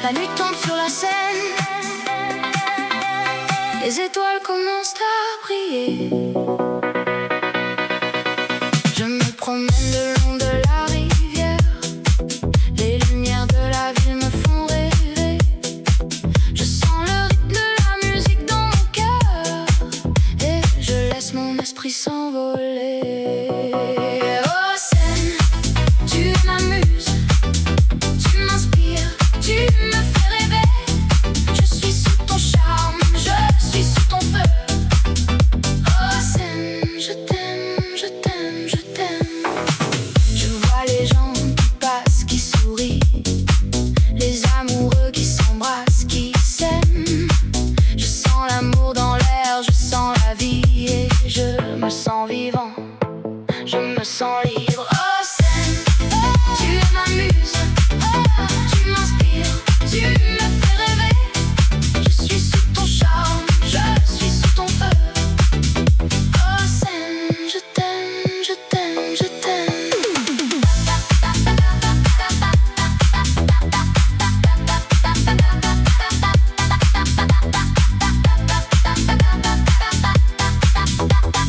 La nuit tombe sur la scène, les étoiles commencent à briller. Je me promène le long de la rivière, les lumières de la ville me font rêver. Je sens le rythme de la musique dans mon cœur et je laisse mon esprit s'envoler. Oh scène, tu m'amuses, tu m'inspires, tu me fais rêver. Je suis sous ton charme, je suis sous ton feu. Oh scène, je t'aime, je t'aime, je t'aime. Je vois les gens qui passent, qui sourient, les amoureux qui s'embrassent, qui s'aiment. Je sens l'amour dans l'air, je sens la vie et je me sens vivant, je me sens libre. Oh scène, tu m'amuses, tu m'inspires, tu me fais rêver. Je suis sous ton charme, je suis sous ton feu. Oh scène, je t'aime, je t'aime, je t'aime.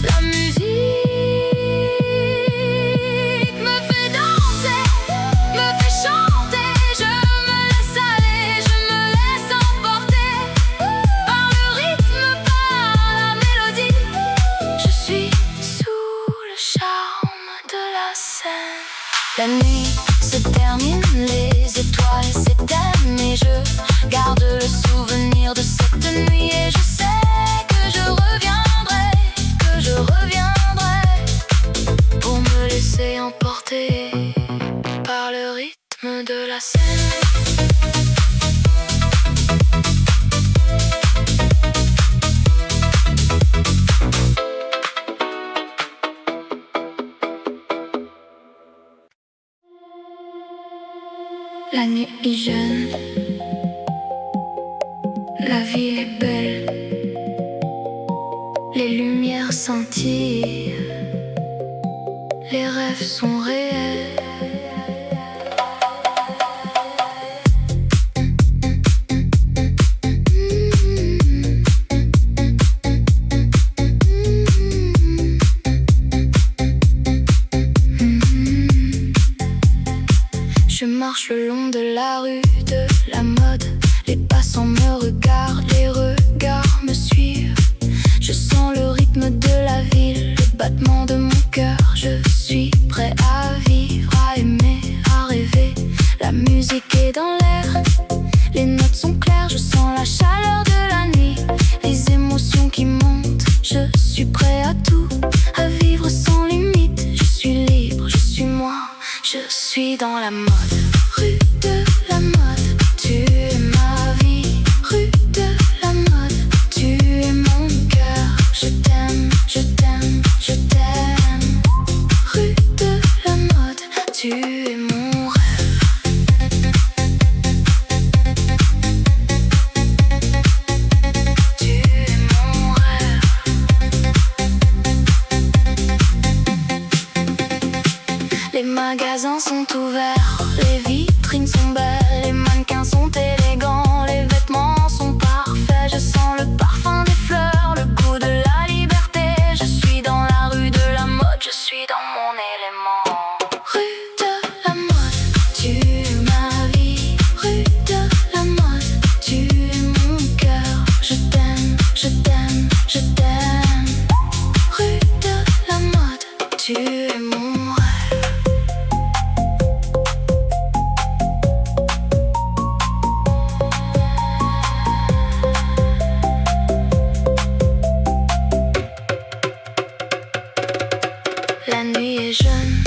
La musique me fait danser, me fait chanter. Je me laisse aller, je me laisse emporter par le rythme, par la mélodie. Je suis sous le charme de la scène. La nuit se termine, les étoiles s'éteignent et je garde le souvenir de cette nuit. Et je sais que je reviendrai, que je reviendrai pour me laisser emporter par le rythme de la scène. La nuit est jeune, la ville est belle, les lumières scintillent, les rêves sont réels. Je marche le long de la rue de la mode. Les passants me regardent, les regards me suivent. Je sens le rythme de la ville, le battement de mon cœur. Je suis prêt à vivre, à aimer, à rêver. La musique est dans l'air, les notes sont claires. Je sens la chaleur de la nuit, les émotions qui montent. Je suis prêt à tout, à vivre sans limite. Je suis libre, je suis moi, je suis dans la mode. Rue de la mode, tu es ma vie. Rue de la mode, tu es mon cœur. Je t'aime, je t'aime, je t'aime. Rue de la mode, tu es mon rêve. Tu es mon rêve. Les magasins sont ouverts, les vitrines sont belles, les mannequins sont élégants, les vêtements sont parfaits. Je sens le parfum des fleurs, le goût de la liberté. Je suis dans la rue de la mode, je suis dans mon élément. Rue de la mode, tu es ma vie. Rue de la mode, tu es mon cœur. Je t'aime, je t'aime, je t'aime. Rue de la mode, tu es mon rêve. La nuit est jeune,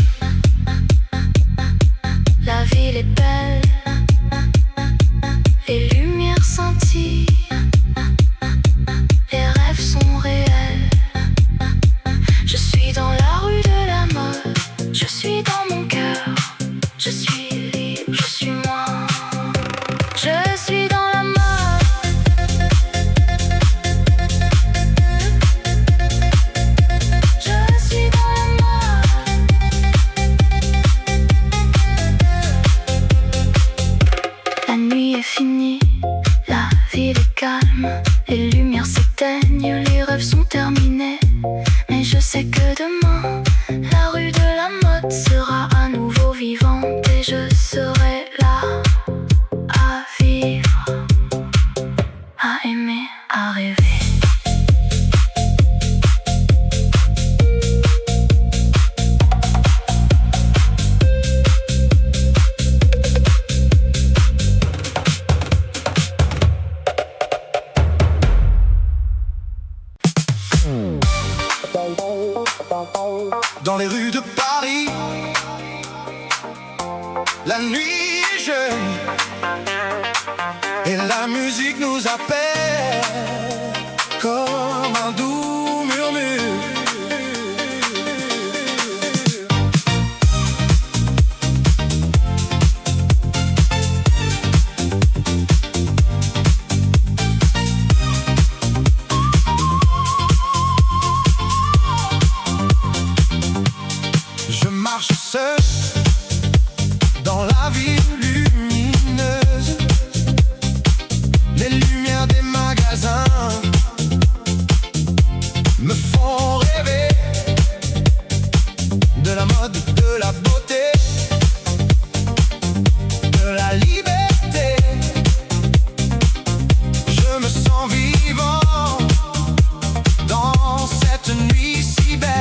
la ville est belle, les lumières scintillent, les rêves sont réels. Je suis dans la rue de la mode, je suis dans mon cœur. Je suis libre, je suis moi, je suis dans la mode. Je suis dans la mode. sais que demain, la rue de la mode sera à nouveau vivante et je serai là à vivre, à aimer, à rêver. Dans les rues de Paris, la nuit est jeune et la musique nous appelle comme un doux murmure. Je marche seul dans la ville lumineuse. Les lumières des magasins me font rêver de la mode, de la beauté, de la liberté. Je me sens vivant dans cette nuit si belle.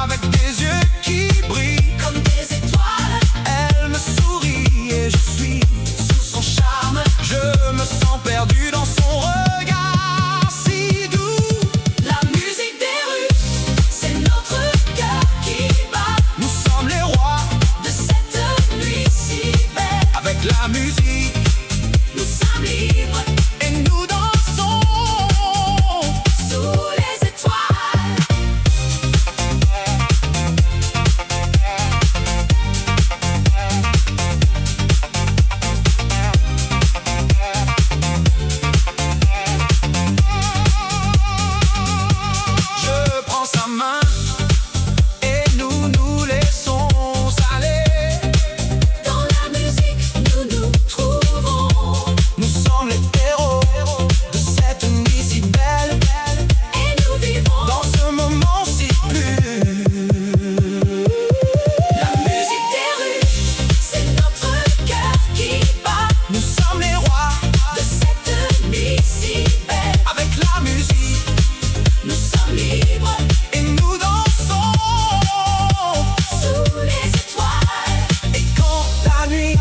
Avec des yeux qui brillent comme des étoiles, elle me sourit et je suis sous son charme. Je me sens perdu dans son regard si doux. La musique des rues, c'est notre cœur qui bat. Nous sommes les rois De cette nuit si belle, avec la musique nous sommes libres et nous dansons sous les étoiles. Je prends sa main et nous nous laissons aller. Dans la musique, nous nous trouvons Nous sommes les héros de cette nuit si belle. et nous vivons. Dans ce moment si pur, La musique des rues, c'est notre cœur qui bat. nous sommes les rois De cette nuit si belle, avec la musique nous sommes libres et nous dansons. sous les étoiles. Et quand la nuit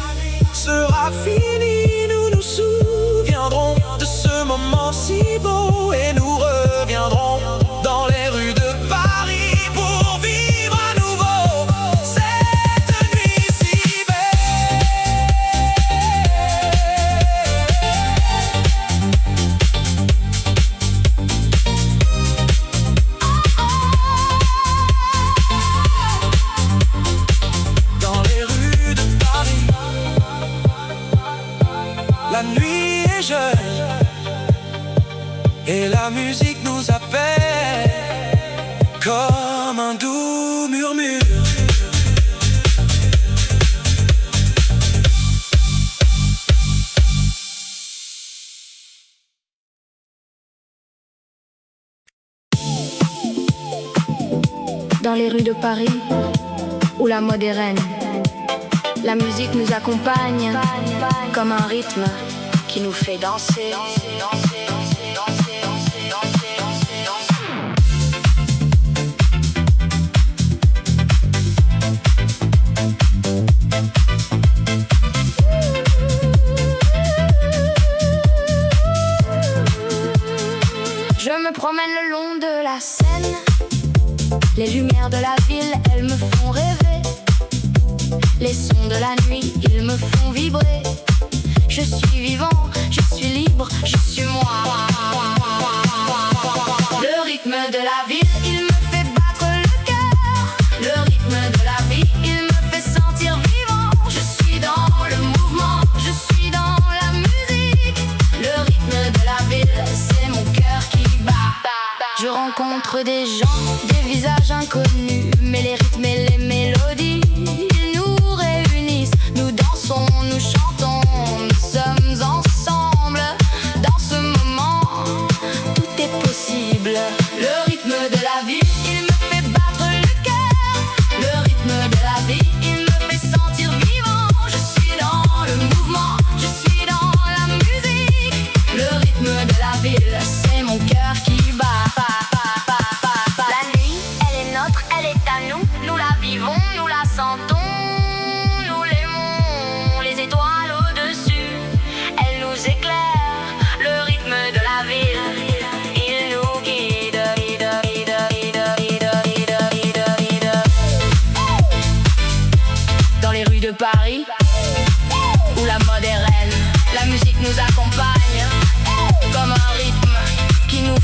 sera finie, nous nous souviendrons de ce moment si beau et nous reviendrons dans les rues de Paris pour vivre à nouveau cette nuit si belle. Dans les rues de Paris, la nuit est jeune et la musique nous appelle comme un doux murmure. Dans les rues de Paris, où la mode est reine, la musique nous accompagne comme un rythme qui nous fait danser. Je me promène le long de la Seine. Les lumières de la ville, elles me font rêver. Les sons de la nuit, ils me font vibrer. Je suis vivant, je suis libre, je suis moi. Le rythme de la ville, il me fait battre le cœur. Le rythme de la vie, il me fait sentir vivant. Je suis dans le mouvement, je suis dans la musique. Le rythme de la ville, c'est mon cœur qui bat. Je rencontre des gens, des visages inconnus, mais les rythmes et les mélodies, ils nous réunissent. Nous dansons, nous chantons, nous sommes ensemble dans ce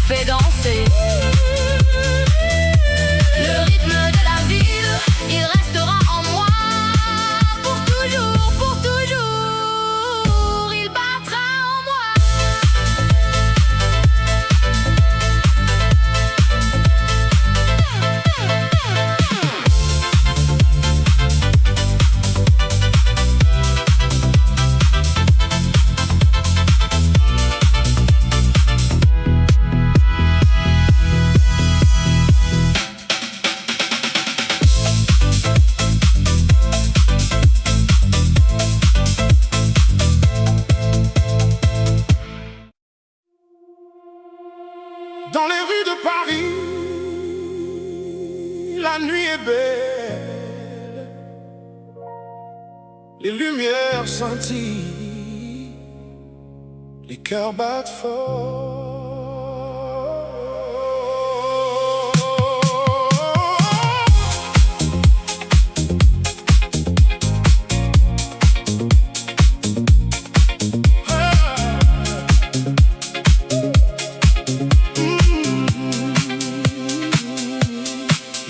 fait danser. Le rythme de la ville, il restera en moi pour toujours, pour toujours. Il battra en moi. Dans les rues de Paris, la nuit est belle, les lumières scintillent, les cœurs battent fort.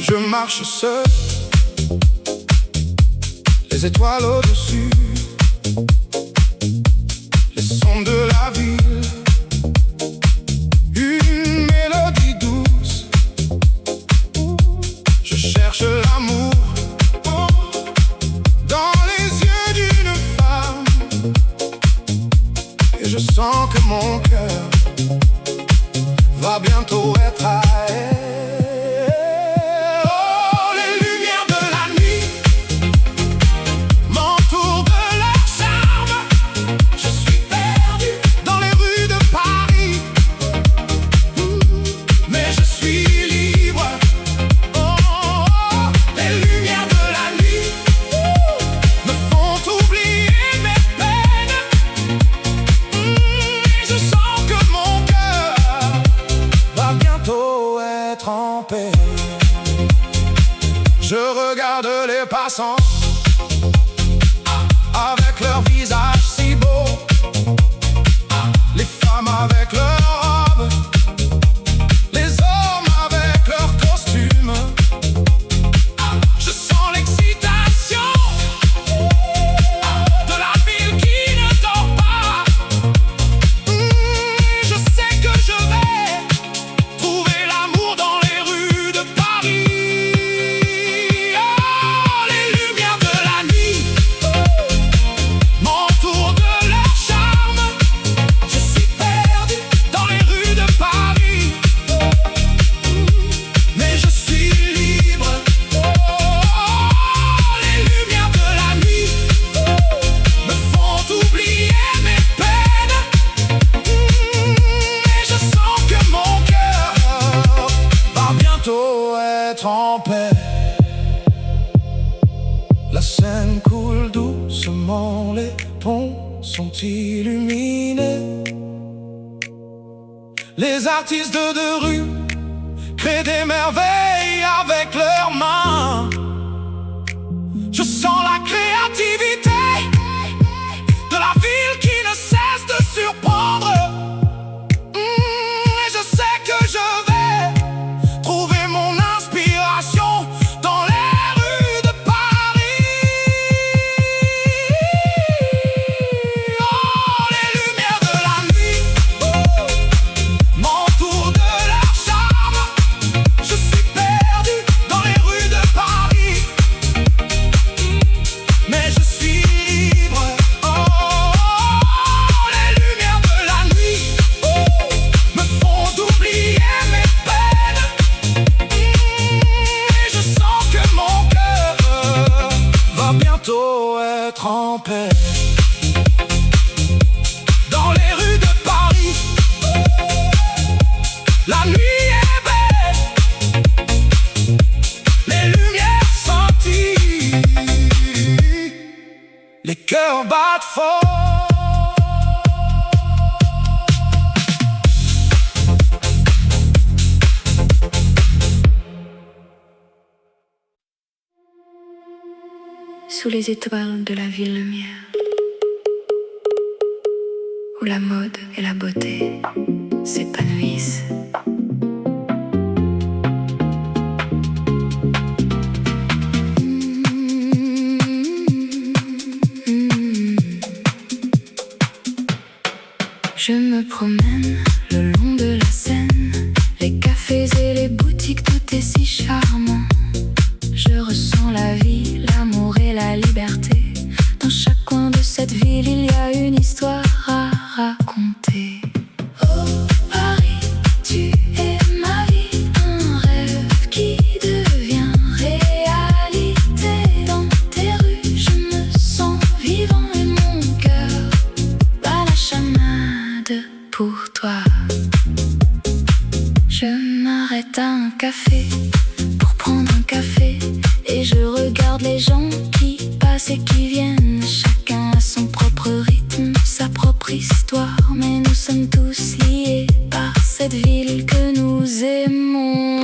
Je marche seul, les étoiles au-dessus, les sons de la ville, une mélodie douce. Je cherche l'amour dans les yeux d'une femme, et je sens que mon cœur va bientôt être à elle. Je regarde les passants avec leur visage si beau, les femmes avec leurs robes, les hommes avec leurs costumes. Je sens l'excitation de la ville qui ne dort pas. Je sais que je vais trouver l'amour dans les rues de Paris. En paix. La Seine coule doucement, les ponts sont illuminés. Les artistes de rue créent des merveilles avec leurs mains. Je sens la créativité de la ville qui ne cesse de surprendre. Et je sais que je vais trouver mon inspiration dans les rues de Paris. Oh, les lumières de la nuit m'entourent de leur charme. Je suis perdu dans les rues de Paris, mais je suis libre. Oh, les lumières de la nuit me font oublier mes peines. Et je sens que mon cœur va bientôt être en paix. Dans les rues de Paris, la nuit est belle, les lumières scintillent, les cœurs battent fort. Sous les étoiles de la ville lumière, où la mode et la beauté s'épanouissent. café pour prendre un café. Et je regarde les gens qui passent et qui viennent. Chacun a son propre rythme, sa propre histoire. Mais nous sommes tous liés par cette ville que nous aimons.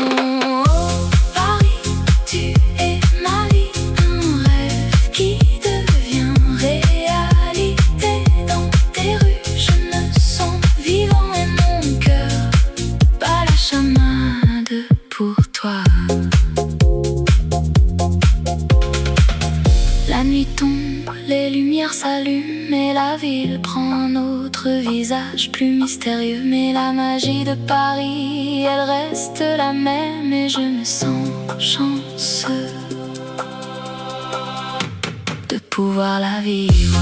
Oh Paris, tu es ma vie, un rêve qui devient réalité. Dans tes rues, je me sens vivant et mon cœur bat la chamade pour toi. La nuit tombe, les lumières s'allument et la ville prend un autre visage plus mystérieux. Mais la magie de Paris, elle reste la même et je me sens chanceux de pouvoir la vivre.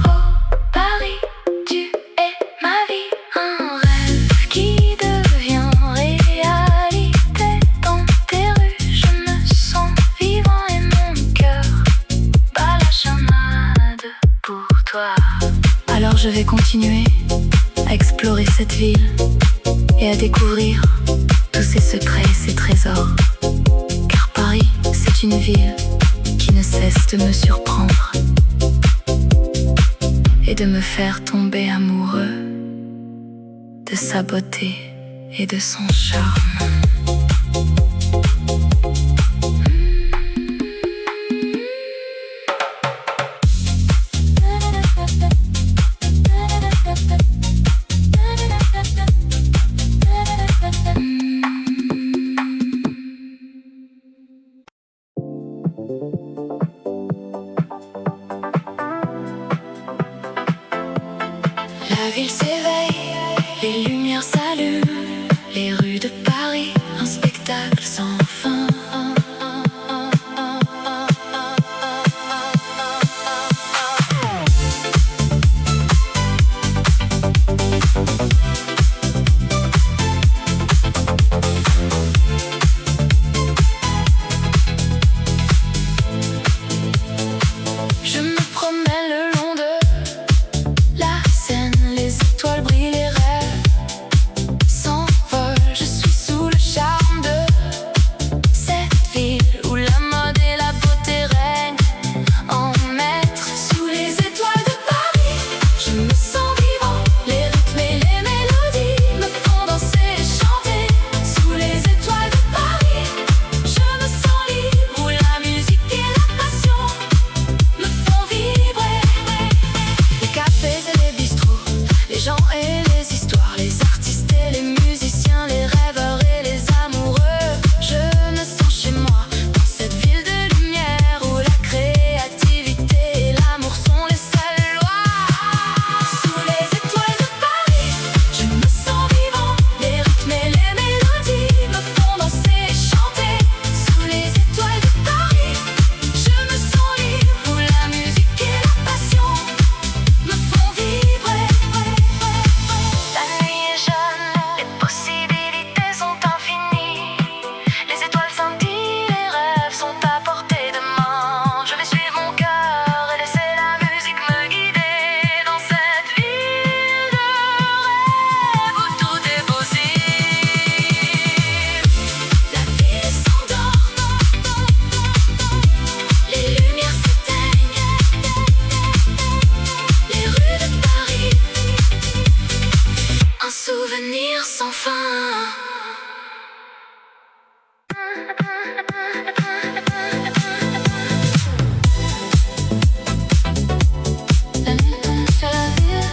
Oh Paris, tu es ma vie, un rêve qui devient réalité. Dans tes rues, je me sens vivant et mon cœur bat la chamade pour toi. Alors je vais continuer à explorer cette ville et à découvrir tous ses secrets et ses trésors. Car Paris, c'est une ville qui ne cesse de me surprendre et de me faire tomber amoureux de sa beauté et de son charme. La ville s'éveille, les lumières s'allument, les rues de Paris, un spectacle sans fin. Je me promène le long de la Seine, les étoiles brillent, les rêves s'envolent. Je suis sous le charme de cette ville où la mode et la beauté règnent en maître. Sous les étoiles de Paris, je me sens vivant. Les rythmes et les mélodies me font danser et chanter. Sous les étoiles de Paris, je me sens libre, où la musique et la passion me font vibrer. Les cafés et les bistrots, les gens et les histoires, les artistes et les musiciens, les rêveurs et les amoureux. Je me sens chez moi, dans cette ville de lumière où la créativité et l'amour sont les seules lois. Sous les étoiles de Paris, je me sens vivant. Les rythmes et les mélodies me font danser et chanter. Sous les étoiles de Paris, je me sens libre, où la musique et la passion me font vibrer. La nuit est jeune, les possibilités sont infinies. Les étoiles scintillent, les rêves sont à portée de main. Je vais suivre mon cœur et laisser la musique me guider dans cette ville de rêve où tout est possible. La ville s'endort, les lumières s'éteignent, les rues de Paris, un souvenir sans fin. La nuit tombe sur la ville,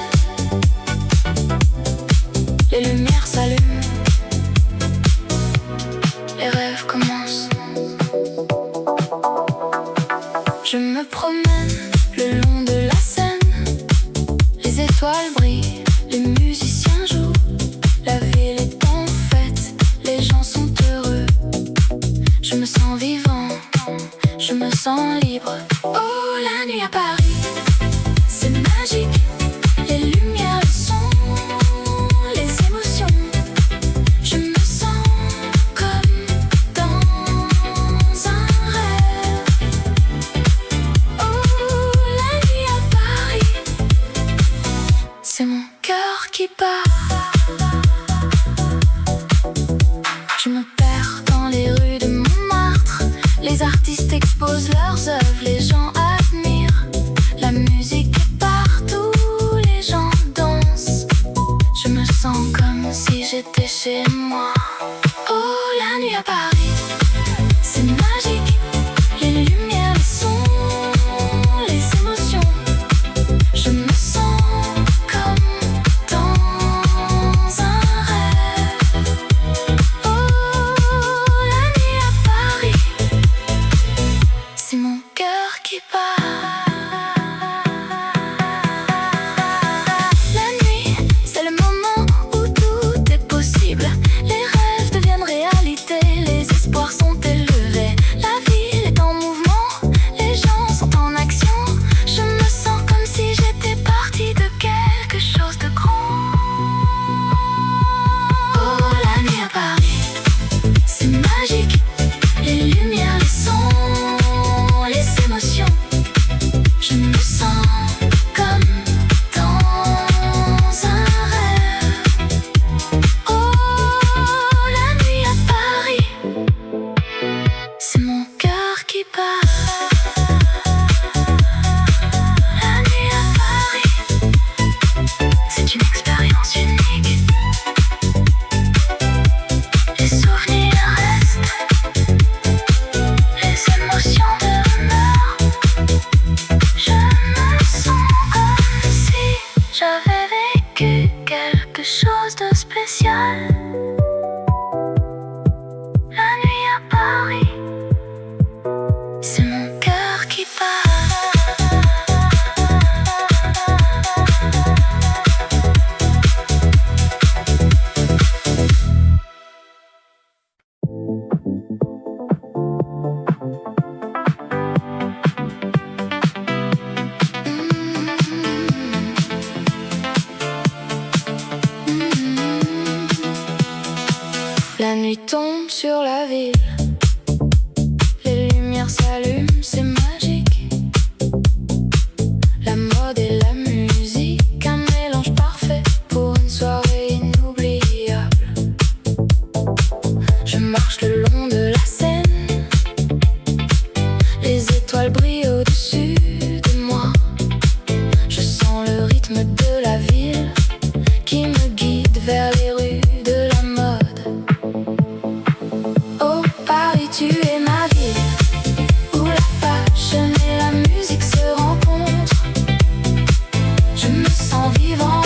les lumières s'allument, les rêves commencent. Je me promène le long de la Seine, les étoiles brillent, les musiciens jouent, la ville est en fête, les gens sont heureux. Je me sens vivant, je me sens libre. Oh, la nuit à Paris, c'est magique. Les lumières, le son, les émotions. Je me sens comme dans un rêve. Oh, la nuit à Paris, c'est mon cœur qui bat. chez moi. Oh, la nuit à Paris, c'est magique. Les lumières, les sons, les émotions. Je me sens comme dans un rêve. Oh, la nuit à Paris, c'est mon cœur qui bat. La nuit tombe sur la ville, les lumières s'allument, c'est magique. La mode et la musique, un mélange parfait pour une soirée inoubliable. Je marche le long de la Seine, les étoiles brillent au-dessus de moi. Je sens le rythme de la ville qui me guide vers les rues de la mode. Oh Paris, tu es ma ville, où la fashion et la musique se rencontrent. Je me sens vivant,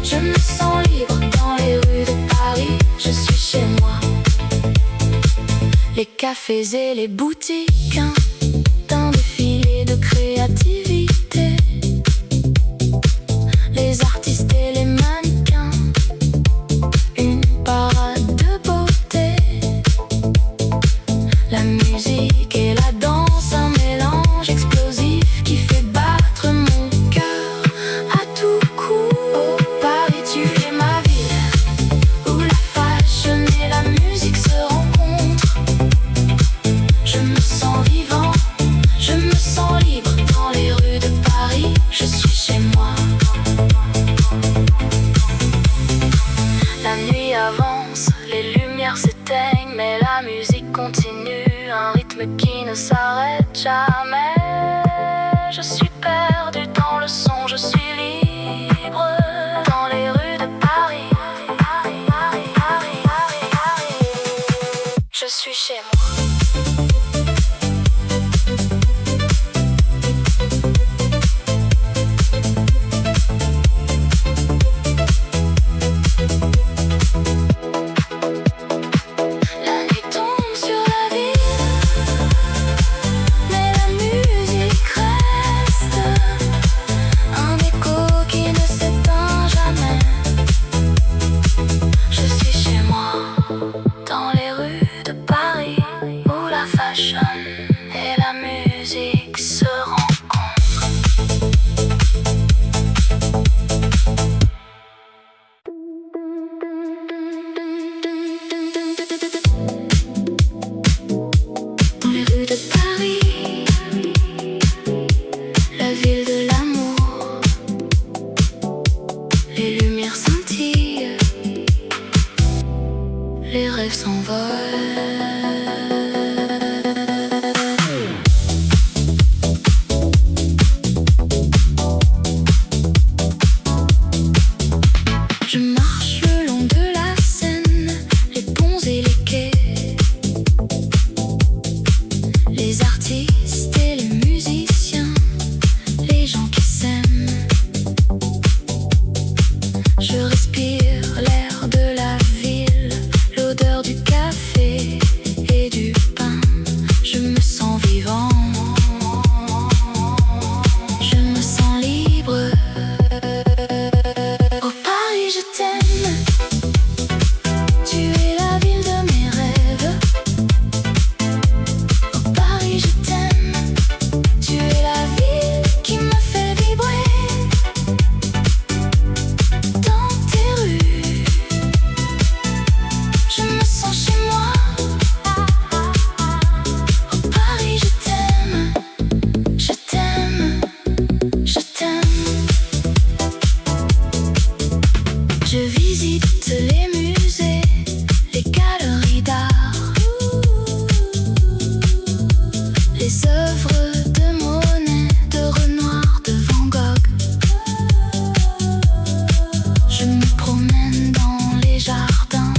je me sens libre dans les rues de Paris. Je suis chez moi. Les cafés et les boutiques, d'un défilé de créativité. Les artistes et les mannequins, une parade de beauté. La musique et la danse, un mélange explosif qui fait battre mon cœur à tout coup. Oh Paris, tu es ma ville, où la fashion et la musique se rencontrent. Je me sens vivant, je me sens libre dans les rues de Paris. Je suis chez moi. La nuit avance, les lumières s'éteignent, mais la musique continue, un rythme qui ne s'arrête jamais. Je suis perdu dans le son, je suis libre dans les rues de Paris. Je suis chez moi. La nuit tombe sur la ville, mais la musique reste, un écho qui ne s'éteint jamais. Je suis chez moi, dans les rues de Paris, où la fashion et la musique se rencontrent. Dans les rues de Paris, la ville de l'amour, les lumières scintillent, les rêves s'envolent. Je marche le long de la Seine, Je visite les musées, les galeries d'art, les œuvres de Monet, de Renoir, de Van Gogh. Je me promène dans les jardins,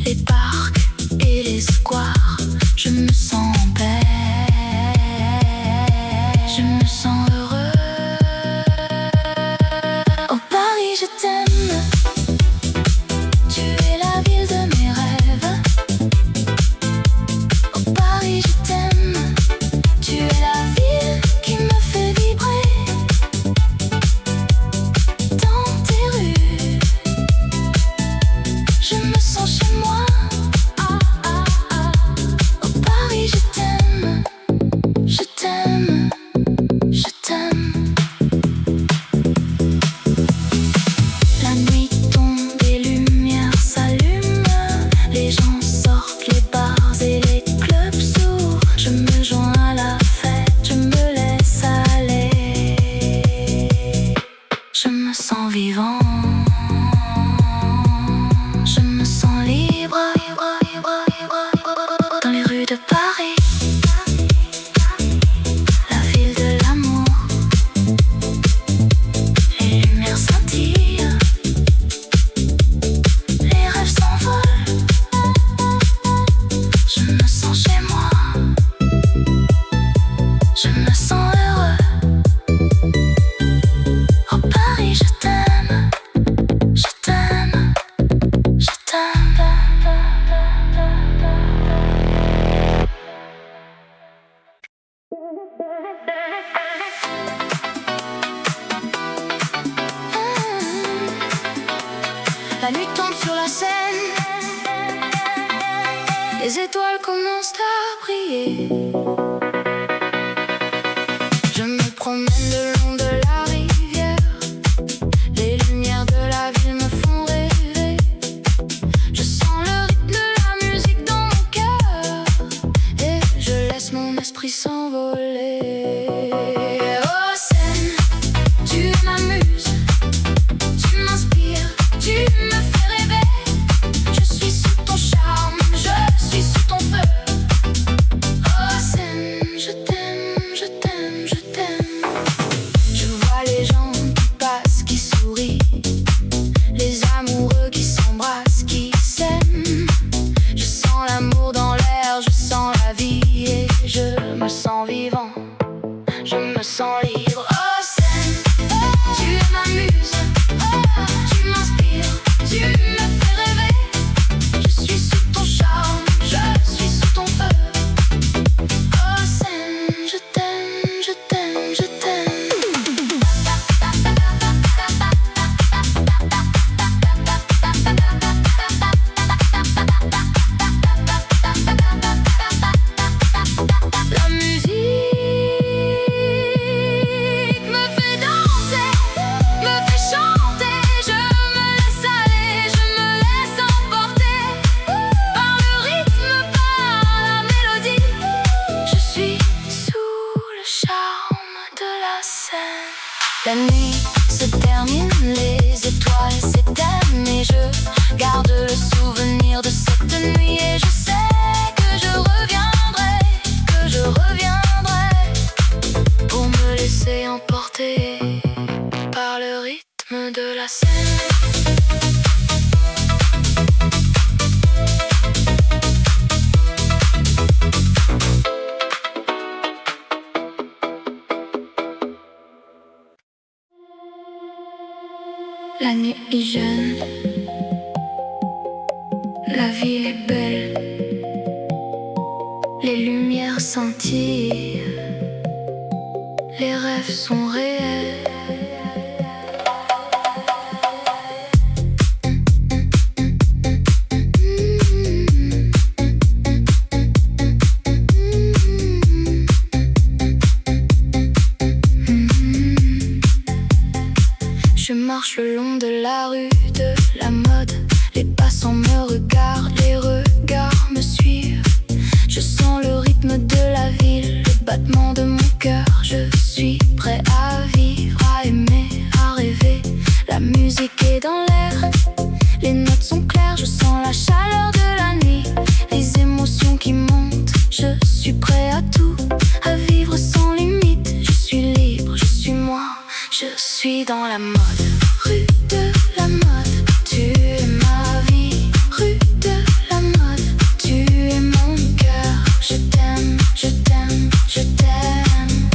les parcs et les squares. Je me sens en paix, je me sens heureux. Oh Paris, je t'aime, tu es la ville de mes rêves. Oh Paris, je t'aime, tu es la ville qui me fait vibrer. Dans tes rues, je me sens chez moi. Oh Paris, je t'aime, je t'aime, je t'aime. La nuit tombe, les lumières s'allument, les gens sortent, les bars et les clubs s'ouvrent. Je me joins à la fête, je me laisse aller. Je me sens vivant, je me sens libre dans les rues de Paris, la ville de l'amour. Les lumières scintillent, les rêves s'envolent. Je me sens chez moi, je me sens heureux. Oh Paris, je t'aime, je t'aime, je t'aime. La nuit tombe sur la Seine, les étoiles commencent à briller. Je me promène le long de la rivière, les lumières de la ville me font rêver. Je sens le rythme de la musique dans mon cœur et je laisse mon esprit s'envoler. Oh Seine, tu m'amuses, tu m'inspires, tu me fais rêver. Je suis sous ton charme, je suis sous ton feu. Oh Seine, je t'aime, je t'aime, je t'aime. Je vois les gens qui passent, qui sourient, les amoureux qui s'embrassent, qui s'aiment. Je sens l'amour dans l'air, je sens la vie et je me sens vivant, je me sens libre. Oh Seine, tu m'amuses, tu m'inspires, tu me fais rêver. Je suis sous ton charme, je suis sous ton feu. Oh Seine, je t'aime, je t'aime, je t'aime. La musique me fait danser, me fait chanter. Je me laisse aller, je me laisse emporter par le rythme, par la mélodie. Je suis sous le charme de la scène. La nuit se termine, les étoiles s'éteignent et je garde le souvenir de cette nuit. Et je sais que je reviendrai pour me laisser emporter par le rythme de la scène. La nuit est jeune, la ville est belle, les lumières scintillent, les rêves sont réels. Je marche le long de la rue de la mode. Les passants me regardent, les regards me suivent. Je sens le rythme de la ville, le battement de mon cœur. Je suis prêt à vivre, à aimer, à rêver. La musique est dans l'air, les notes sont claires, je sens la chaleur de la nuit, les émotions qui montent, je suis prêt à tout, à vivre sans limite, je suis libre, je suis moi, je suis dans la mode. Rue de la mode, tu es ma vie. Rue de la mode, tu es mon cœur, je t'aime, je t'aime, je t'aime.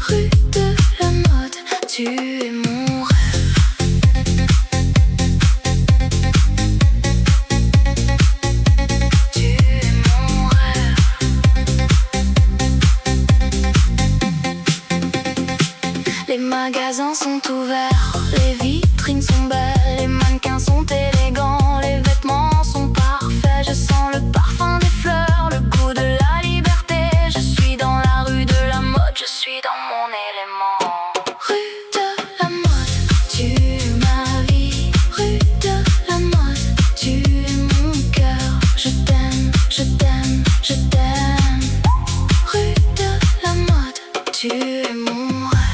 Rue de la mode, tu es mon rêve. Tu es mon rêve. Les magasins sont ouverts, les vitrines sont belles, les mannequins sont élégants, les vêtements sont parfaits. Je sens le parfum des fleurs, le goût de la liberté. Je suis dans la rue de la mode, je suis dans mon élément. Rue de la mode, tu es ma vie. Rue de la mode, tu es mon cœur. Je t'aime, je t'aime, je t'aime. Rue de la mode, tu es mon rêve.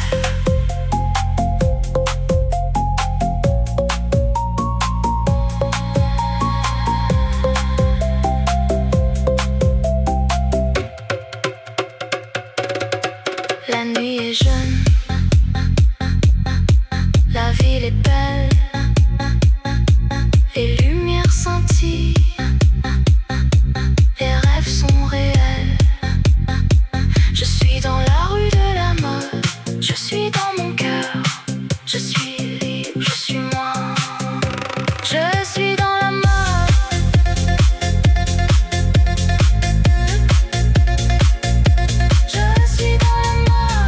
La nuit est jeune, la ville est belle, les lumières scintillent, les rêves sont réels. Je suis dans la rue de la mode, je suis dans mon cœur, je suis libre, je suis moi. Je suis dans la mode. Je suis dans la mode.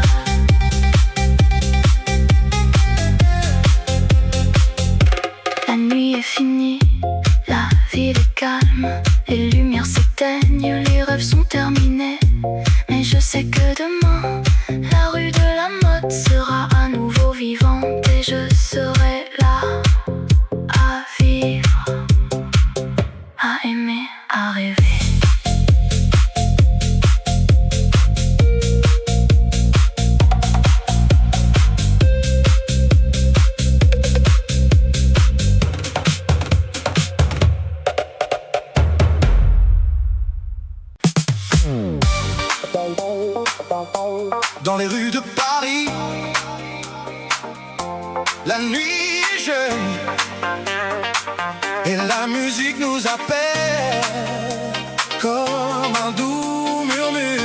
La nuit est finie, la ville est calme, les lumières s'éteignent, les rêves sont terminés. Mais je sais que demain, la rue de la mode sera à nouveau vivante et je serai là à vivre, à aimer, à rêver. Dans les rues de Paris, la nuit est jeune et la musique nous appelle comme un doux murmure.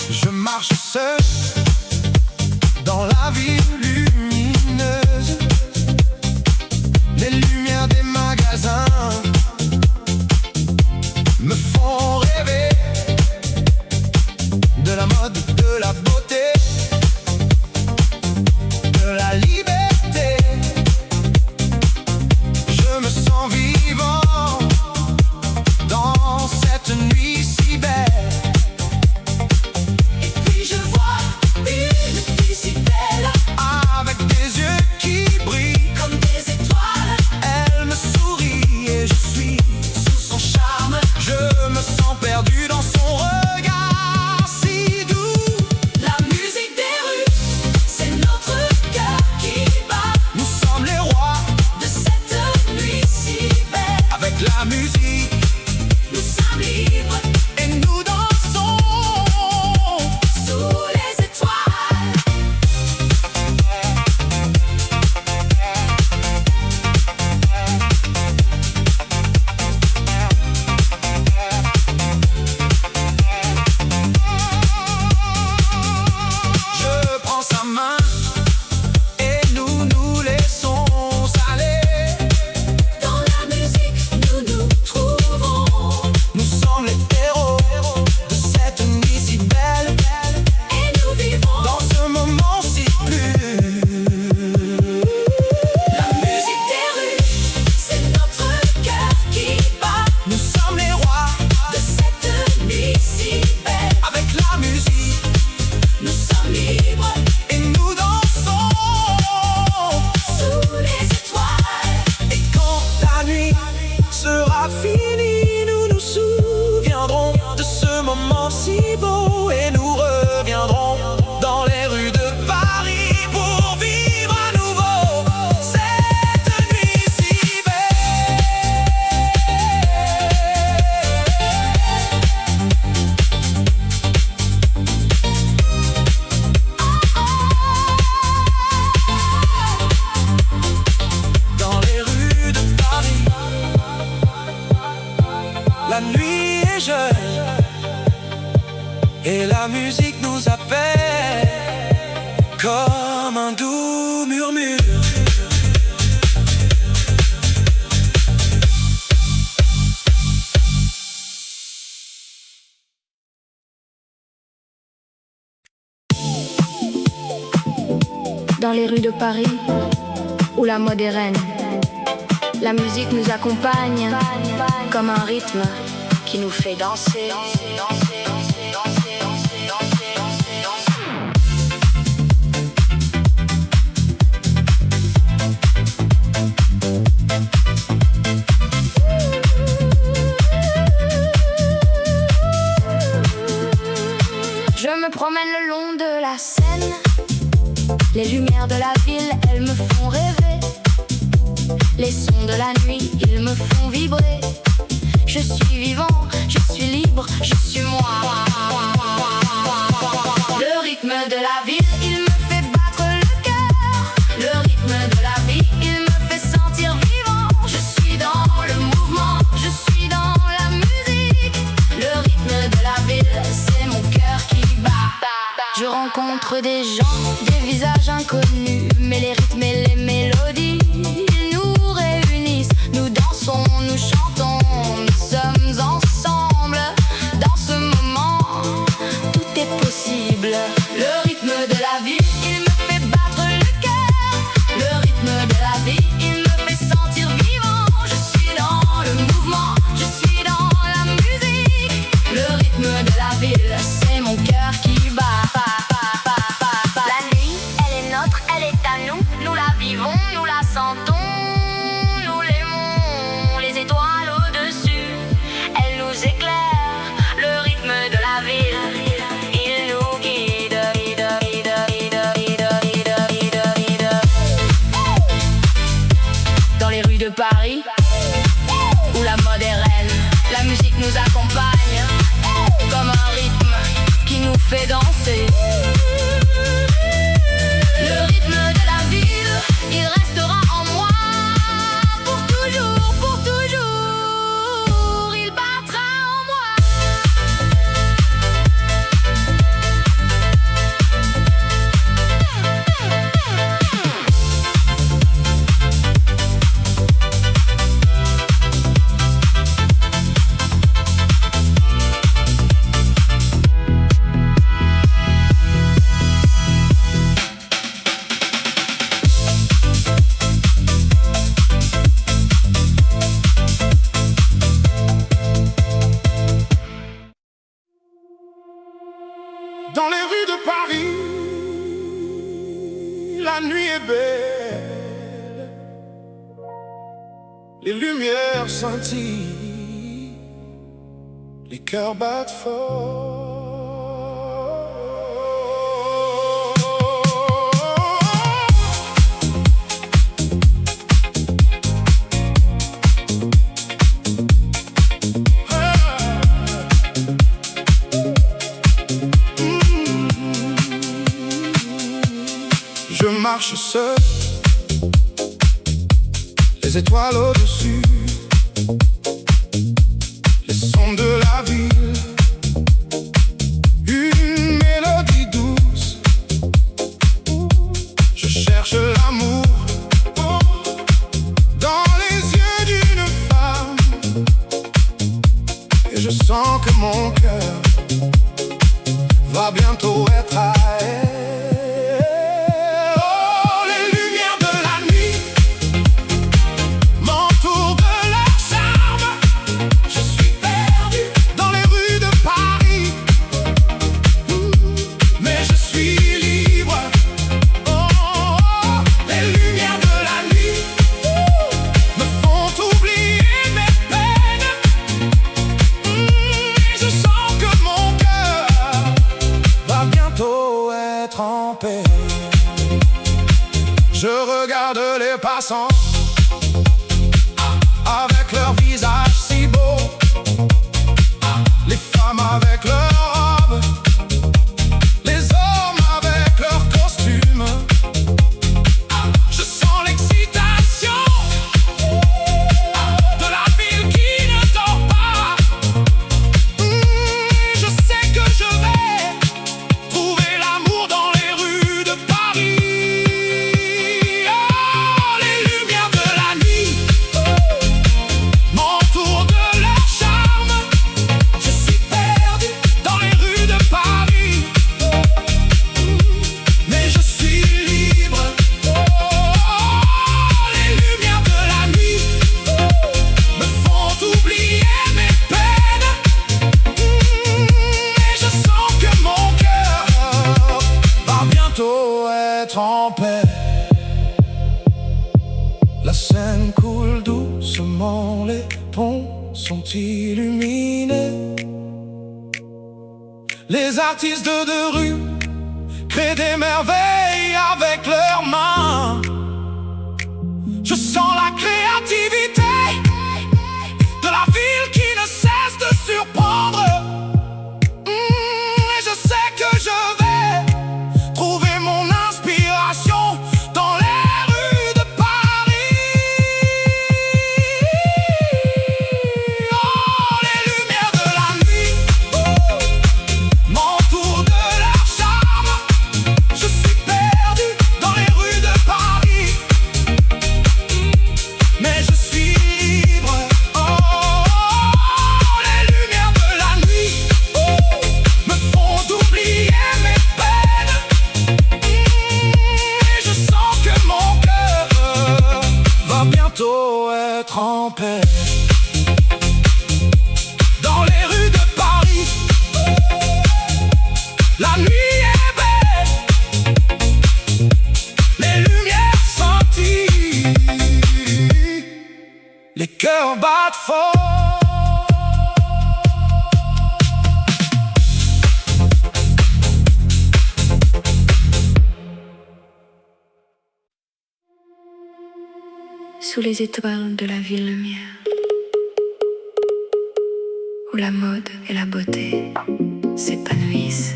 Je marche seul dans la ville lumineuse, les lumières des magasins me font rêver de la mode, de la beauté, de la liberté. Je me sens vivant dans cette nuit si belle. Et puis je vois une fille si belle et la musique nous appelle comme un doux murmure. Dans les rues de Paris, où la mode est reine, la musique nous accompagne comme un rythme qui nous fait danser. Je me promène le long de la Seine. Les lumières de la ville, elles me font rêver. Les sons de la nuit, ils me font vibrer. Je suis vivant, je suis libre, je suis moi. Le rythme de la ville, il me fait battre le cœur. Le rythme de la vie, il me fait sentir vivant. Je suis dans le mouvement, je suis dans la musique. Le rythme de la ville, c'est mon cœur qui bat. Je rencontre des gens, des visages inconnus, mais les rythmes et les mélodies, ils nous réunissent. Nous dansons, nous chantons, nous sommes ensemble. Dans ce moment, tout est possible. Le rythme de la vie, il me fait battre le cœur. Le rythme de la vie, il me fait sentir vivant. Je suis dans le mouvement, je suis dans la musique. Le rythme de la ville, c'est mon cœur qui bat. La nuit, elle est nôtre, elle est à nous. Nous la vivons, nous la sentons, nous l'aimons. Les étoiles au-dessus, elles nous éclairent. Le rythme de la ville, il nous guide. Dans les rues de Paris, où la mode est reine, la musique nous accompagne comme un rythme qui nous fait danser. Le rythme de la ville, il restera en moi pour toujours, pour toujours. Il battra en moi. Dans les rues de Paris, la nuit est belle. Les lumières scintillent, les cœurs battent fort. Je marche seul, les étoiles au-dessus, les sons de la ville, une mélodie douce. Je cherche l'amour dans les yeux d'une femme, et je sens que mon cœur va bientôt être à elle. Je regarde les passants avec leur visage si beau, les femmes avec leurs robes, les hommes avec leurs costumes. Je sens l'excitation de la ville qui ne dort pas. Je sais que je vais La Seine coule doucement, les ponts sont illuminés. Les artistes de rue créent des merveilles avec leurs mains. Je sens la créativité de la ville qui ne cesse de surprendre. Et je sais que je vais trouver mon inspiration dans les rues de Paris. Oh, les lumières de la nuit m'entourent de leur charme. Je suis perdu dans les rues de Paris, mais je suis libre. Oh, les lumières de la nuit me font oublier mes peines. Et je sens que mon cœur va bientôt être en paix. Dans les rues de Paris, la nuit est belle, les lumières scintillent, les cœurs battent fort. Sous les étoiles de la ville lumière, où la mode et la beauté s'épanouissent.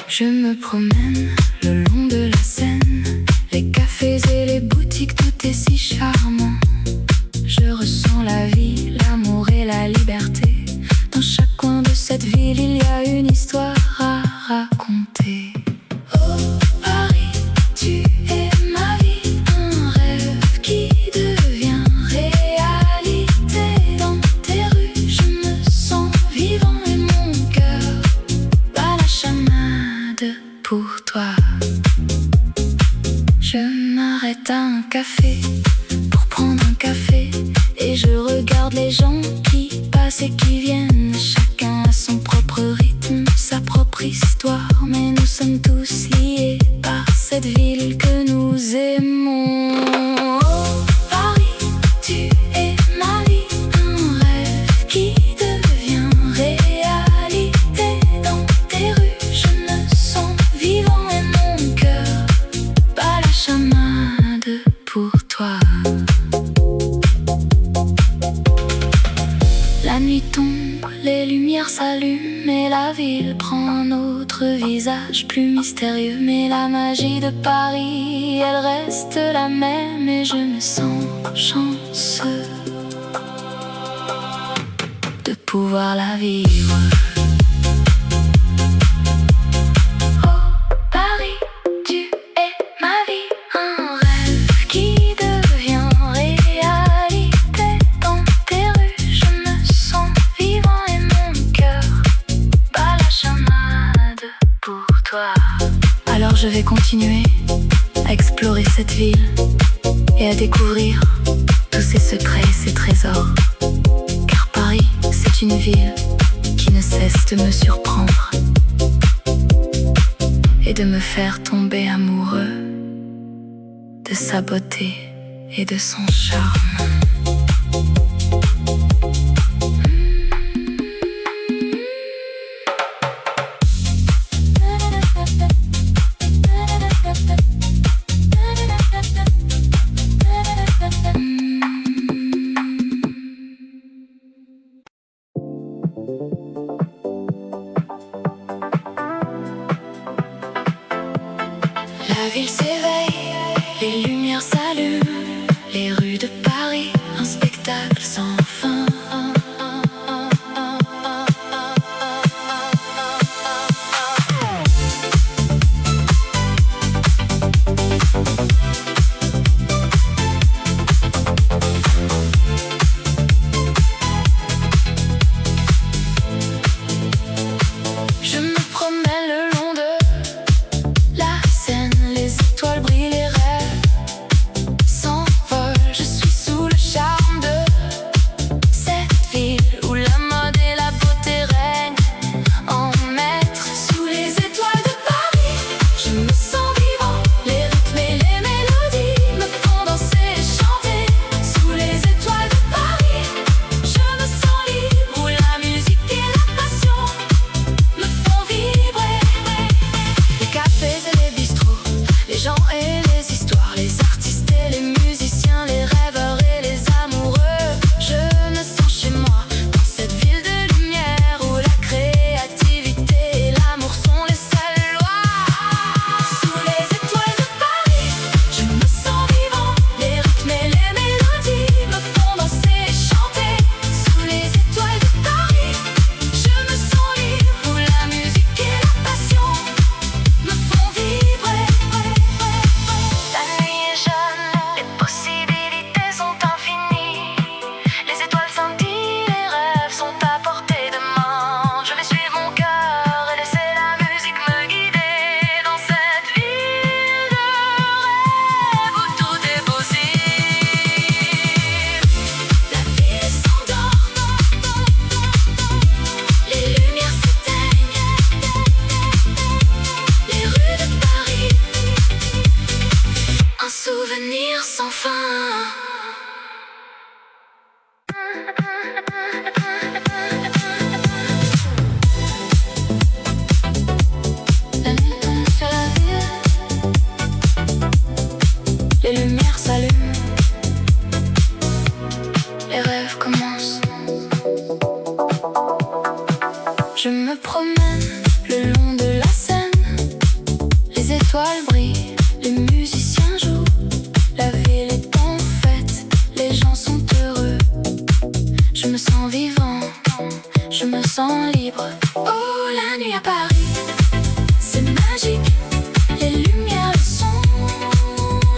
Je me promène le long de la Seine, les cafés et les boutiques, tout est si charmant. Je ressens la vie, l'amour et la liberté. Dans chaque coin de cette ville, il y a une histoire à raconter. Oh Paris, tu es ma vie, un rêve qui devient réalité. Dans tes rues, je me sens vivant et mon cœur bat la chamade pour toi. Je m'arrête à un café pour prendre un café et je regarde les gens qui passent et qui viennent. Chacun a son propre rythme, sa propre histoire, mais nous sommes tous liés par cette ville que nous aimons. Oh Paris, tu es ma vie, un rêve qui devient réalité. Dans tes rues, je me sens vivant et mon cœur bat la chamade pour toi. La nuit tombe, les lumières s'allument et la ville prend un autre visage plus mystérieux. Mais la magie de Paris, elle reste la même et je me sens chanceux de pouvoir la vivre. Oh Paris, tu es ma vie, un rêve qui devient réalité. Dans tes rues, je me sens vivant et mon cœur bat la chamade pour toi. Alors je vais continuer à explorer cette ville et à découvrir tous ses secrets et ses trésors. Car Paris, c'est une ville qui ne cesse de me surprendre et de me faire tomber amoureux de sa beauté et de son charme. La ville s'éveille, les lumières s'allument, les rues de Paris, un spectacle sans fin. Je me promène le long de la Seine, les étoiles brillent, les rêves s'envolent. Je suis sous le charme de La nuit tombe sur la ville, les lumières s'allument, les rêves commencent. Je me promène le long de la Seine, les étoiles brillent, les musiciens jouent, la ville est en fête, les gens sont heureux. Je me sens vivant, je me sens libre. Oh, la nuit à Paris, c'est magique, les lumières, le son,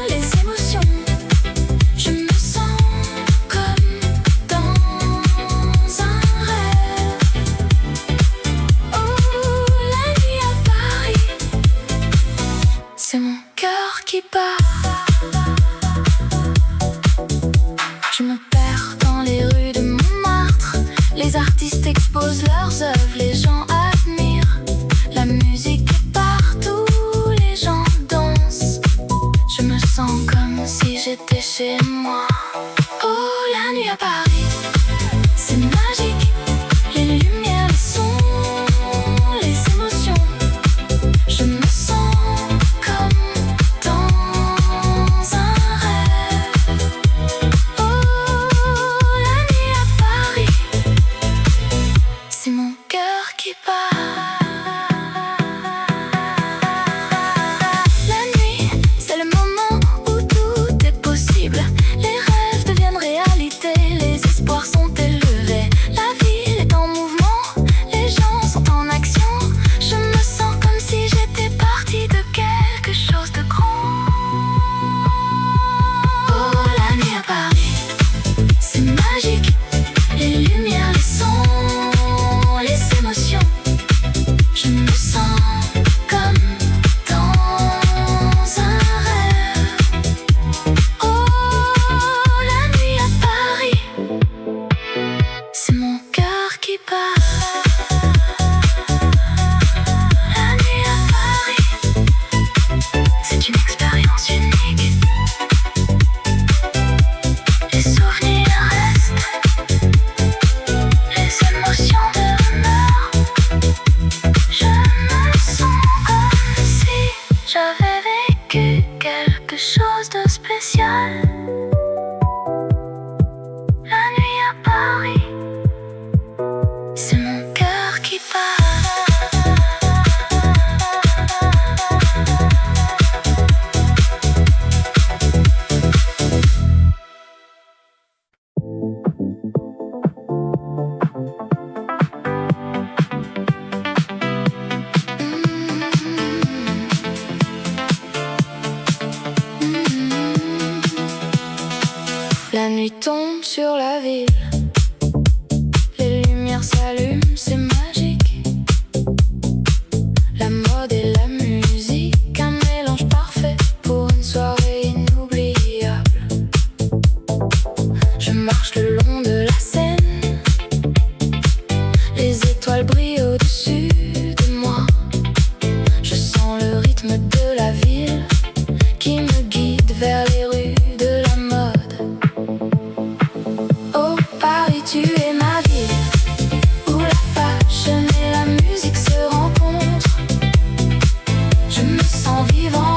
les émotions. Je me sens comme dans un rêve. Oh, la nuit à Paris, c'est mon cœur qui bat. Je me perds dans les rues de Montmartre, les artistes exposent leurs œuvres, les gens admirent. La musique est partout, les gens dansent. Je me sens comme si j'étais chez moi. Oh, la nuit à Paris, c'est magique, les lumières, les sons, les émotions. Je me sens comme dans un rêve. Oh, la nuit à Paris, c'est mon cœur qui bat. La nuit, c'est le moment où tout est possible. Les rêves deviennent réalité, les espoirs sont élevés. La ville est en mouvement, les gens sont en action. Je me sens comme si j'étais partie de quelque chose de grand. Oh, la nuit à Paris, c'est magique, les lumières, les sons, les émotions. Je me sens comme dans un rêve. Oh, la nuit à Paris, c'est mon cœur qui bat. La nuit à Paris, c'est une expérience unique. Les souvenirs restent, les émotions demeurent. Je me sens comme si j'avais vécu quelque chose de spécial. La nuit à Paris, c'est mon cœur qui bat. La nuit tombe sur la ville, les lumières s'allument, c'est magique. La mode et la musique, un mélange parfait pour une soirée inoubliable. Je marche le long de la Seine, les étoiles brillent au-dessus de moi. Je sens le rythme de la ville qui me guide vers les rues de la mode. Oh, Paris, tu es ma ville, où la fashion et la musique se rencontrent. Je me sens vivant,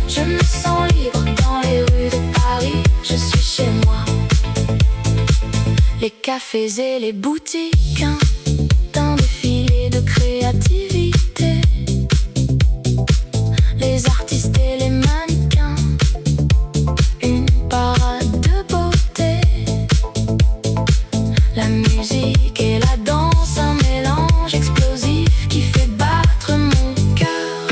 je me sens libre dans les rues de Paris. Je suis chez moi. Les cafés et les boutiques, d'un défilé de créativité. Les artistes et les mannequins, une parade de beauté. La musique et la danse, un mélange explosif qui fait battre mon cœur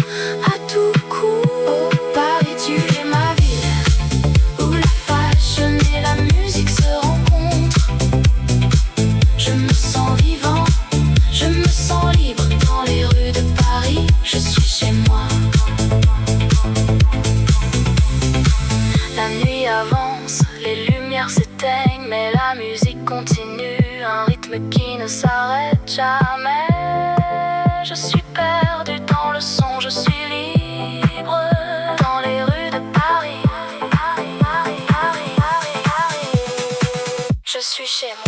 à tout coup. Oh, Paris, tu es ma ville, où la fashion et la musique se rencontrent. Je me sens vivant, je me sens libre dans les rues de Paris. Je suis chez moi. La nuit avance, les lumières s'éteignent, mais la musique continue, un rythme qui ne s'arrête jamais. Je suis perdu dans le son, je suis libre dans les rues de Paris. Je suis suis chez moi.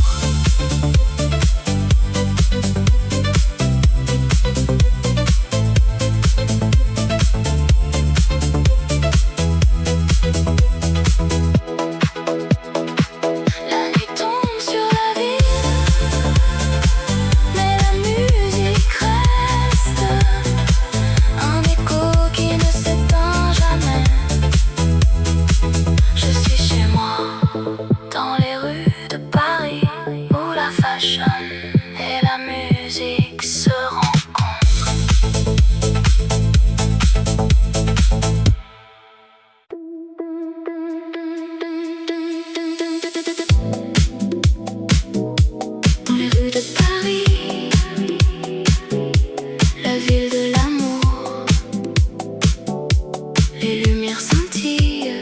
Et la musique se rencontre. Dans les rues de Paris, la ville de l'amour, les lumières scintillent,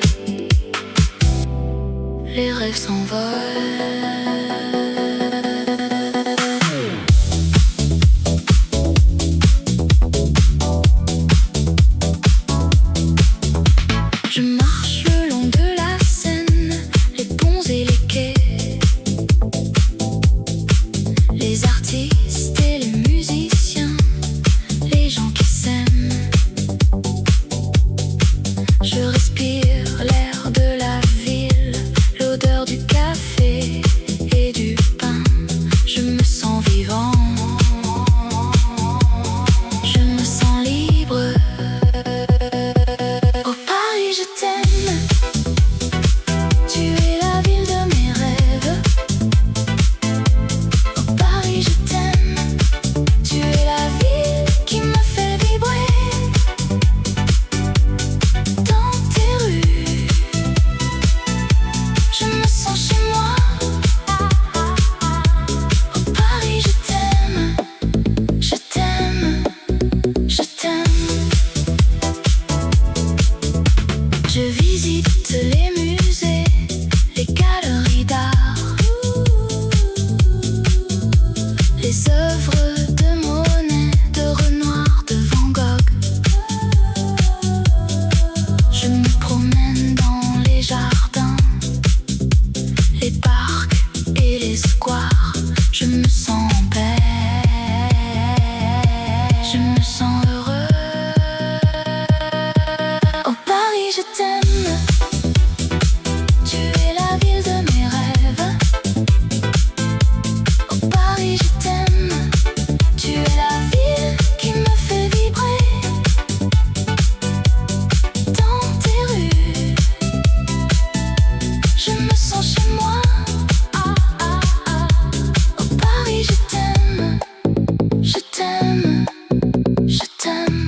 les rêves s'envolent. Les artistes et les musiciens, les gens qui s'aiment. Je respire l'air de la ville, l'odeur du café et du pain. Je me sens vivant, je me sens libre. Oh Paris, je t'aime. Tu es la ville de mes rêves. Je visite les musées, les galeries d'art, les œuvres de Monet, de Renoir, de Van Gogh. Je me promène dans les jardins, les parcs et les squares. Je me sens en paix, je me sens heureux. Oh Paris, je t'aime. Tu es la ville de mes rêves. Oh Paris, je t'aime. Tu es la ville qui me fait vibrer. Dans tes rues, je me sens chez moi. Oh Paris, je t'aime. Je t'aime. Je t'aime.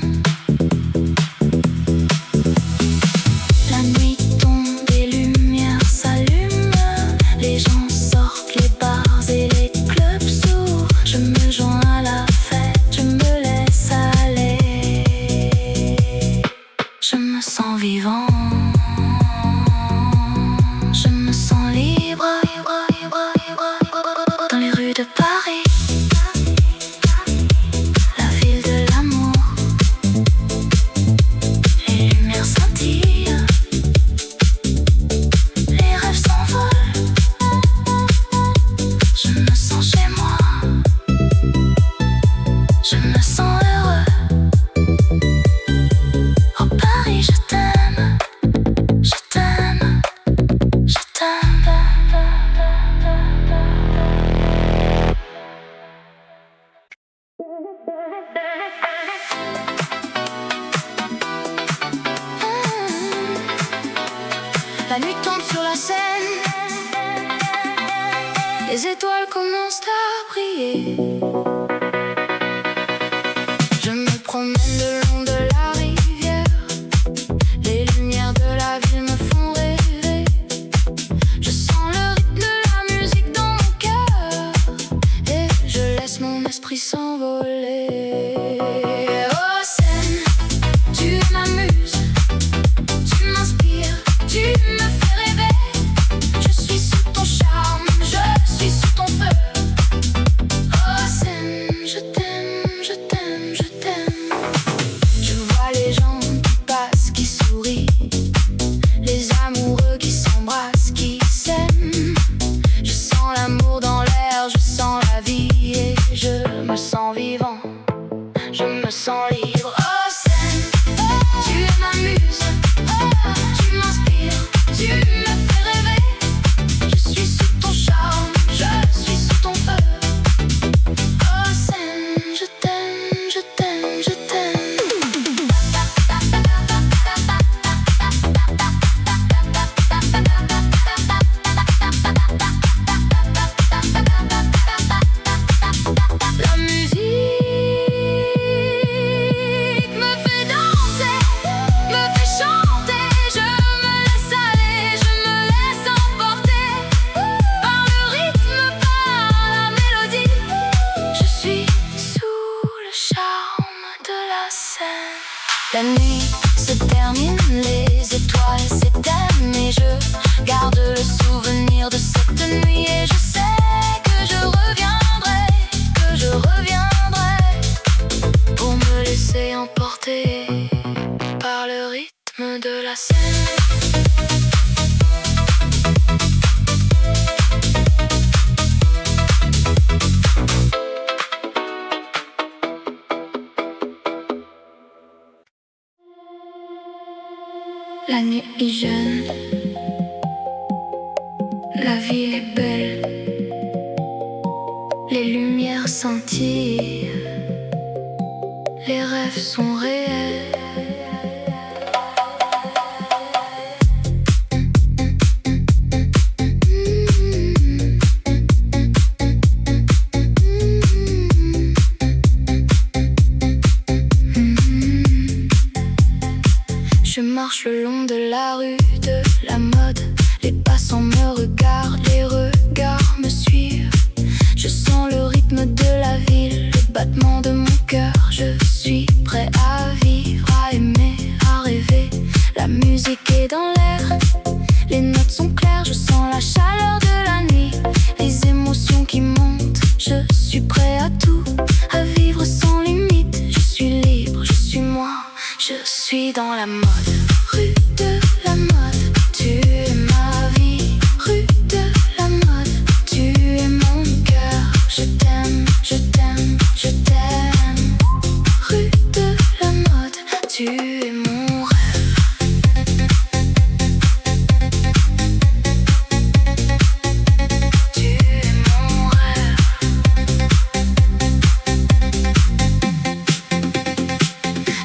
La nuit tombe, les lumières s'allument, les gens sortent, les bars et les clubs s'ouvrent. Je me joins à la fête, je me laisse aller. Je me sens vivant, je me sens libre. Dans les rues de Paris, la ville de l'amour, les lumières scintillent, les rêves s'envolent. Je me sens chez moi, je me sens heureux. Oh Paris, je t'aime, je t'aime, je t'aime. La nuit tombe sur la Seine, les étoiles commencent à briller. Je me promène le long de la rivière, les lumières de la ville me font rêver. Je sens le rythme de la musique dans mon cœur et je laisse mon esprit s'envoler. Oh Seine, tu es ma muse, tu m'inspires, tu me fais rêver. Je suis sous ton charme, je suis sous ton feu. Oh Seine, je t'aime, je t'aime, je t'aime. Je vois les gens qui passent, qui sourient, les amoureux qui s'embrassent, qui s'aiment. Je sens l'amour La nuit se termine, les étoiles s'éteignent et je garde le souvenir de cette nuit. Et je sais que je reviendrai pour me laisser emporter par le rythme de la scène. La nuit est jeune, la ville est belle, les lumières scintillent, les rêves sont réels. Je marche le long de la rue de la mode. Les passants me regardent, les regards me suivent. Je sens le rythme de la ville, le battement de mon cœur. Je suis prêt à vivre, à aimer, à rêver. La musique est dans l'air, les notes sont claires. Je sens la chaleur de la nuit, les émotions qui montent. Je suis prêt à tout, à vivre sans limite. Je suis libre, je suis moi, je suis dans la mode. Rue de la mode, tu es ma vie. Rue de la mode, tu es mon cœur. Je t'aime, je t'aime, je t'aime. Rue de la mode, tu es mon rêve. Tu es mon rêve.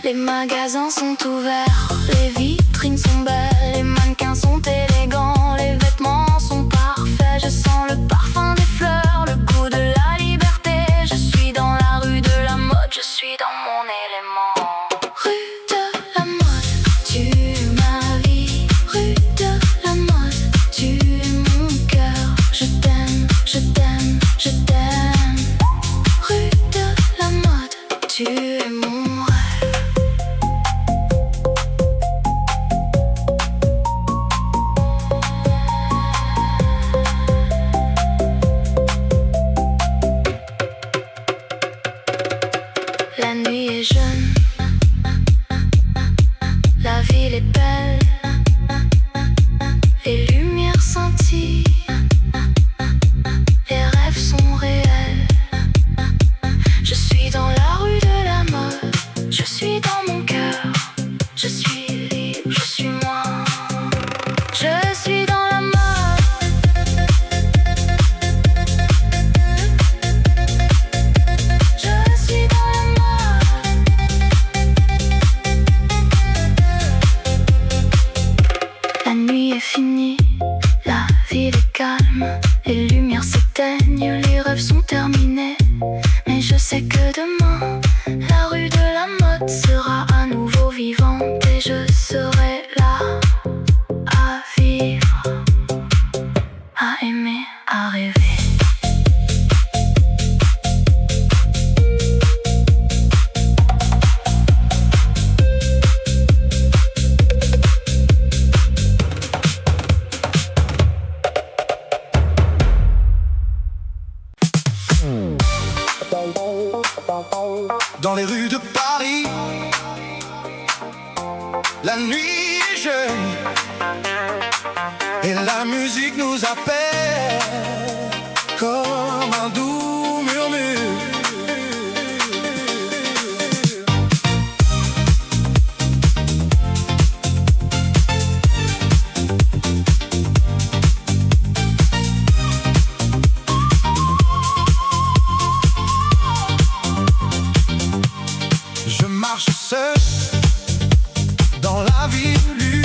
Les magasins sont ouverts, les vitrines sont belles, les mannequins sont élégants, les vêtements sont parfaits. Je sens le parfum des fleurs, le goût de la liberté. Je suis dans la rue de la mode, je suis dans mon élément. Rue de la mode, tu es ma vie. Rue de la mode, tu es mon cœur. Je t'aime, je t'aime, je t'aime. Rue de la mode, tu es mon rêve. La nuit est jeune, la ville est belle, les lumières scintillent, les rêves sont réels. Je suis dans la rue de la mode, je suis dans mon cœur. Je suis libre, je suis moi, je suis dans la mode. Je suis dans la mode. La nuit est finie, la ville est calme, les lumières s'éteignent, les rêves sont terminés. Mais je sais que demain, la rue de la mode sera à nouveau vivante et je serai là à vivre, à aimer, à rêver. Dans les rues de Paris, la nuit est jeune et la musique nous appelle comme un doux murmure. Je marche seul dans la ville.